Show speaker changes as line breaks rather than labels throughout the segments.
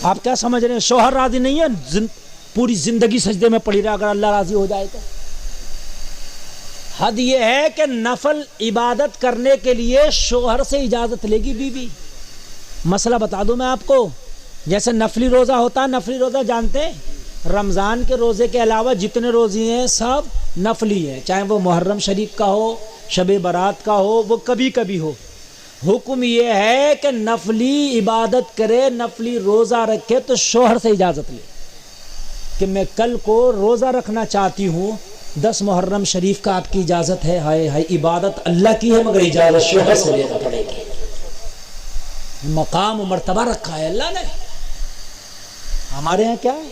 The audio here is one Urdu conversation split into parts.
آپ کیا سمجھ رہے ہیں؟ شوہر راضی نہیں ہے، پوری زندگی سجدے میں پڑی رہا، اگر اللہ راضی ہو جائے تو؟ حد یہ ہے کہ نفل عبادت کرنے کے لیے شوہر سے اجازت لے گی بیوی۔ مسئلہ بتا دوں میں آپ کو، جیسے نفلی روزہ ہوتا ہے، نفلی روزہ جانتے ہیں؟ رمضان کے روزے کے علاوہ جتنے روزے ہیں سب نفلی ہیں، چاہے وہ محرم شریف کا ہو، شب برات کا ہو، وہ کبھی کبھی ہو۔ حکم یہ ہے کہ نفلی عبادت کرے، نفلی روزہ رکھے تو شوہر سے اجازت لے کہ میں کل کو روزہ رکھنا چاہتی ہوں، 10 محرم شریف کا آپ کی اجازت ہے؟ ہائے ہائے، عبادت اللہ کی ہے مگر اجازت شوہر سے لینا پڑے گی۔ مقام و مرتبہ رکھا ہے اللہ نے۔ ہمارے ہاں کیا ہے؟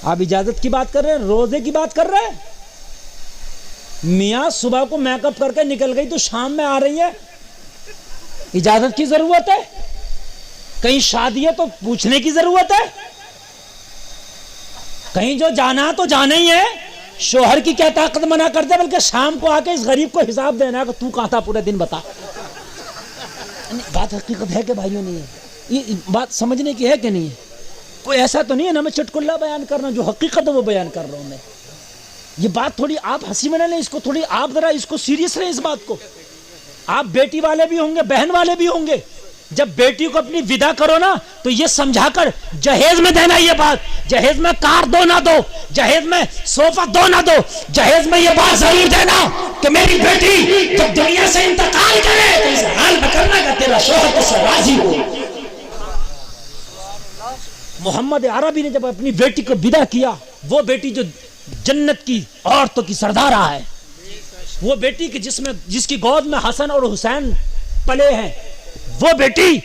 آپ اجازت کی بات کر رہے ہیں، روزے کی بات کر رہے ہیں؟ میاں صبح کو میک اپ کر کے نکل گئی تو شام میں آ رہی ہے، اجازت کی ضرورت ہے؟ کہیں شادی ہے تو پوچھنے کی ضرورت ہے؟ کہیں جو جانا تو جانا ہی ہے۔ شوہر کی کیا طاقت منع کرتے، بلکہ شام کو آ کے اس غریب کو حساب دینا ہے کہ تو کہاں تھا پورے دن، بتا۔ بات حقیقت ہے کہ بھائیوں نہیں ہے؟ یہ بات سمجھنے کی ہے کہ نہیں ہے؟ کوئی ایسا تو نہیں ہے نا میں چٹکلا بیان کرنا، جو حقیقت ہے وہ بیان کر رہا ہوں میں۔ یہ بات تھوڑی آپ ہنسی میں نہ لیں، اس کو تھوڑی آپ ذرا اس کو سیریس لیں، اس بات کو۔ آپ بیٹی والے بھی ہوں گے، بہن والے بھی ہوں گے، جب بیٹی کو اپنی ودا کرو نا تو یہ سمجھا کر جہیز میں دینا، یہ بات جہیز میں کار دو نہ دو، جہیز میں صوفہ دو نہ دو، جہیز میں یہ بات ضرور دینا کہ میری بیٹی جب دنیا سے انتقال کرے تو اس حال میں کرنا کہ تیرا شوہر تجھ سے راضی ہو۔ محمد عربی نے جب اپنی بیٹی کو ودا کیا، وہ بیٹی جو جنت کی عورتوں کی سردارہ ہے، وہ بیٹی کہ جس کی گود میں حسن اور حسین پلے ہیں، وہ بیٹی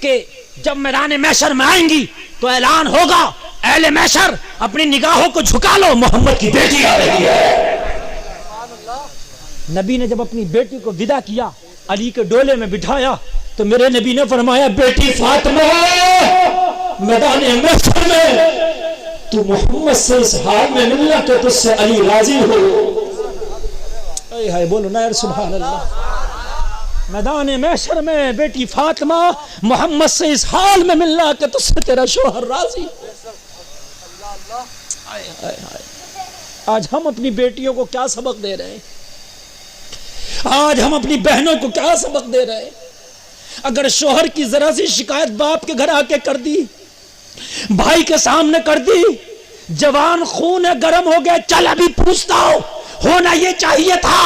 کہ جب میدان محشر میں آئیں گی تو اعلان ہوگا اہل محشر اپنی نگاہوں کو جھکا لو، محمد کی بیٹی آ رہی ہے۔ نبی نے جب اپنی بیٹی کو ودا کیا، علی کے ڈولے میں بٹھایا تو میرے نبی نے فرمایا بیٹی فاطمہ میدان محشر میں تو محمد سے اس حال میں ملنا کہ تجھ سے علی راضی ہو۔ اے ہائے بولو نا یار سبحان اللہ۔ میدان محشر میں بیٹی فاطمہ محمد سے اس حال میں ملنا کہ تجھ سے تیرا شوہر راضی۔ آج ہم اپنی بیٹیوں کو کیا سبق دے رہے ہیں؟ آج ہم اپنی بہنوں کو کیا سبق دے رہے ہیں؟ اگر شوہر کی ذرا سی شکایت باپ کے گھر آ کے کر دی، بھائی کے سامنے کر دی، جوان خون ہے گرم ہو گیا، چل ابھی پوچھتا ہو، ہونا یہ چاہیے تھا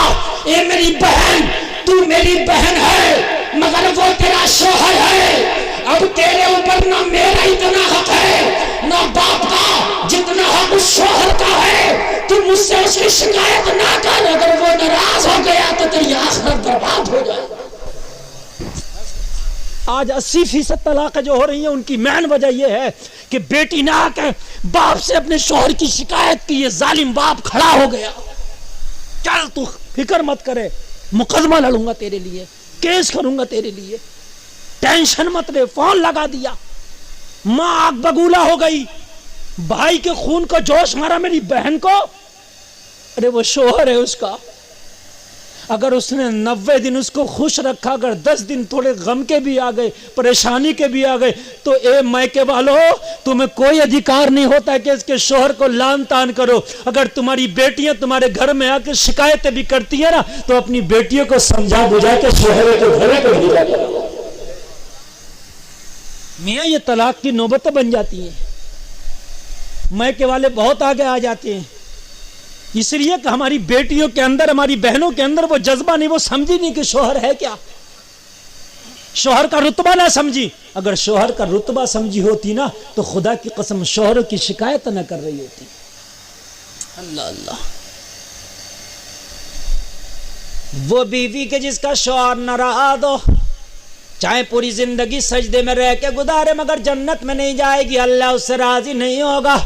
اے میری بہن تو میری بہن ہے مگر وہ تیرا شوہر ہے، اب تیرے اوپر نہ میرا اتنا حق ہے نہ باپ کا جتنا حق اس شوہر کا ہے، تو مجھ سے اس کی شکایت نہ کر، اگر وہ ناراض ہو گیا تو تیری آخرت برباد ہو جائے۔ آج 80% طلاق جو ہو رہی ہیں ان کی مین وجہ یہ ہے کہ بیٹی نہ آ کے باپ سے اپنے شوہر کی شکایت کی، یہ ظالم باپ کھڑا ہو گیا، چل تو فکر مت کرے، مقدمہ لڑوں گا تیرے لیے، کیس کروں گا تیرے لیے، ٹینشن مت لے، فون لگا دیا۔ ماں آگ بگولا ہو گئی، بھائی کے خون کو جوش مارا میری بہن کو، ارے وہ شوہر ہے اس کا، اگر اس نے 90 دن اس کو خوش رکھا، اگر 10 دن تھوڑے غم کے بھی آ گئے، پریشانی کے بھی آ گئے، تو اے میکے والو تمہیں کوئی ادھیکار نہیں ہوتا کہ اس کے شوہر کو لان تان کرو۔ اگر تمہاری بیٹیاں تمہارے گھر میں آ کے شکایتیں بھی کرتی ہیں نا تو اپنی بیٹیوں کو سمجھا بجھا کے شوہر کے گھر کو بھیجا کرو۔ میاں یہ طلاق کی نوبتیں بن جاتی ہیں، میکے والے بہت آگے آ جاتے ہیں، اس لیے کہ ہماری بیٹیوں کے اندر، ہماری بہنوں کے اندر وہ جذبہ نہیں، وہ سمجھی نہیں کہ شوہر ہے کیا، شوہر کا رتبہ نہ سمجھی۔ اگر شوہر کا رتبہ سمجھی ہوتی نا تو خدا کی قسم شوہر کی شکایت نہ کر رہی ہوتی۔ اللہ اللہ۔ وہ بیوی کے جس کا شوہر ناراض ہو، چاہے پوری زندگی سجدے میں رہ کے گزارے مگر جنت میں نہیں جائے گی، اللہ اس سے راضی نہیں ہوگا۔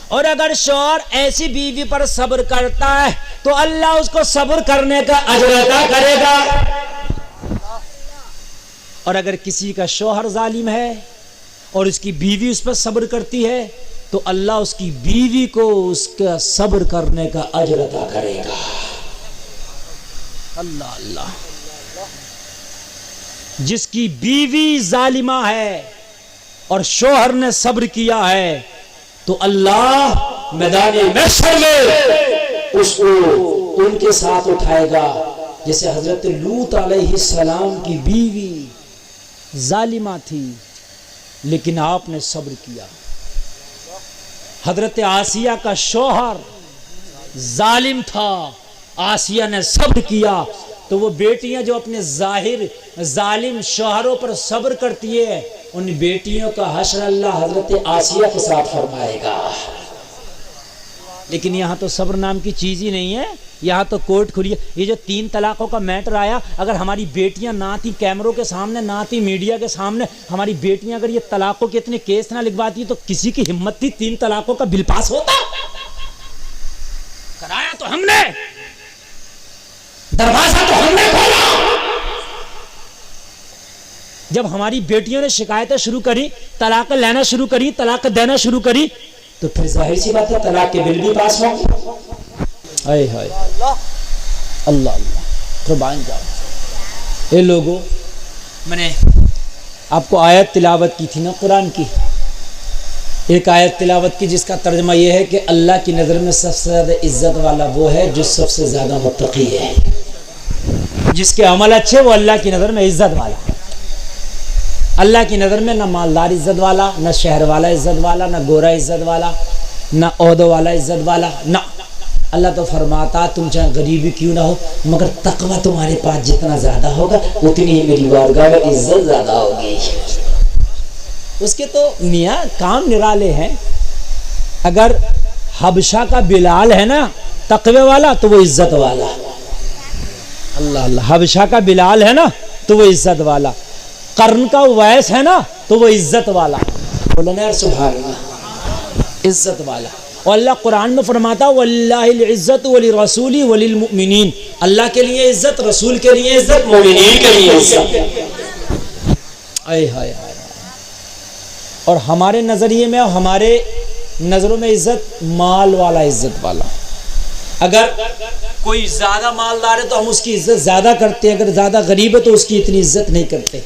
اور اگر شوہر ایسی بیوی پر صبر کرتا ہے تو اللہ اس کو صبر کرنے کا اجر عطا کرے گا۔ اور اگر کسی کا شوہر ظالم ہے اور اس کی بیوی اس پر صبر کرتی ہے تو اللہ اس کی بیوی کو اس کا صبر کرنے کا اجر عطا کرے گا۔ اللہ اللہ۔ جس کی بیوی ظالمہ ہے اور شوہر نے صبر کیا ہے تو اللہ میدان محشر میں اس کو ان کے ساتھ اٹھائے گا جیسے حضرت لوط علیہ السلام کی بیوی ظالمہ تھی لیکن آپ نے صبر کیا. حضرت آسیہ کا شوہر ظالم تھا، آسیہ نے صبر کیا. تو وہ بیٹیاں جو اپنے ظاہر ظالم شوہروں پر صبر کرتی ہے ان بیٹیوں کا حشر اللہ حضرت آسیہ کے ساتھ فرمائے گا. لیکن یہاں تو صبر نام کی چیز ہی نہیں ہے، یہاں تو کورٹ کھلی ہے. یہ جو 3 طلاقوں کا میٹر آیا، اگر ہماری بیٹیاں نہ تھی کیمروں کے سامنے، نہ تھی میڈیا کے سامنے، ہماری بیٹیاں اگر یہ طلاقوں کے اتنے کیس نہ لکھواتی تو کسی کی ہمت تھی 3 طلاقوں کا بل پاس ہوتا؟ کرایا تو ہم نے، دروازہ تو ہم نے کھولا. جب ہماری بیٹیوں نے شکایتیں شروع کری، طلاق لینا شروع کری، طلاق دینا شروع کری، تو پھر ظاہر سی بات ہے طلاق کے بل بھی پاس ہوں گے. ہائے ہائے اللہ اللہ قربان جاؤ. اے لوگوں، میں نے آپ کو آیت تلاوت کی تھی نا قرآن کی، ایک آیت تلاوت کی جس کا ترجمہ یہ ہے کہ اللہ کی نظر میں سب سے زیادہ عزت والا وہ ہے جو سب سے زیادہ متقی ہے. جس کے عمل اچھے وہ اللہ کی نظر میں عزت والا ہے. اللہ کی نظر میں نہ مالدار عزت والا، نہ شہر والا عزت والا، نہ گورا عزت والا، نہ عہدوں والا عزت والا. نہ، اللہ تو فرماتا تم چاہے غریبی کیوں نہ ہو مگر تقوی تمہارے پاس جتنا زیادہ ہوگا اتنی ہی میری بارگاہ میں عزت زیادہ ہوگی. اس کے تو میاں کام نرالے ہیں. اگر حبشہ کا بلال ہے نا تقوی والا تو وہ عزت والا. اللہ اللہ، حبشہ کا بلال ہے نا تو وہ عزت والا. قرن کا اویس ہے نا تو وہ عزت والا. بولنا سبحان اللہ، عزت والا. اور اللہ قرآن میں فرماتا واللہ العزت وللرسول وللمؤمنین، اللہ کے لیے عزت، رسول کے لیے عزت، مومنین کے لیے عزت. اے ہائے ہائے. اور ہمارے نظریے میں، ہمارے نظروں میں عزت مال والا عزت والا. اگر کوئی زیادہ مالدار ہے تو ہم اس کی عزت زیادہ کرتے ہیں، اگر زیادہ غریب ہے تو اس کی اتنی عزت نہیں کرتے.